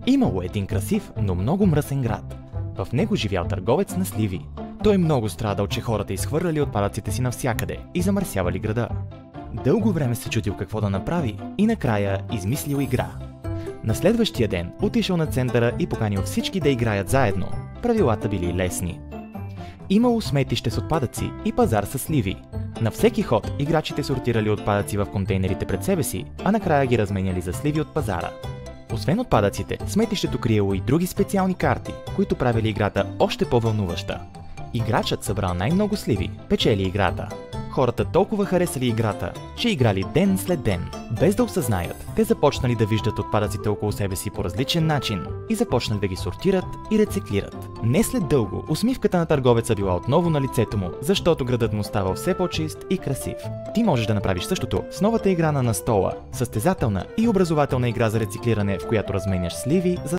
Имало един красив, но много мръсен град. В него живял търговец на сливи. Той много страдал, че хората изхвърляли отпадъците си навсякъде и замърсявали града. Дълго време се чудил какво да направи и накрая измислил игра. На следващия ден отишъл на центъра и поканил всички да играят заедно. Правилата били лесни. Имало сметище с отпадъци и пазар с сливи. На всеки ход играчите сортирали отпадъци в контейнерите пред себе си, а накрая ги разменяли за сливи от пазара. Освен отпадъците, сметището криело и други специални карти, които правили играта още по-вълнуваща. Играчът събрал най-много сливи, печели играта. Хората толкова харесали играта, че играли ден след ден. Без да осъзнаят, те започнали да виждат отпадъците около себе си по различен начин и започнали да ги сортират и рециклират. Не след дълго, усмивката на търговеца била отново на лицето му, защото градът му ставал все по-чист и красив. Ти можеш да направиш същото с новата игра на стола, състезателна и образователна игра за рециклиране, в която разменяш сливи за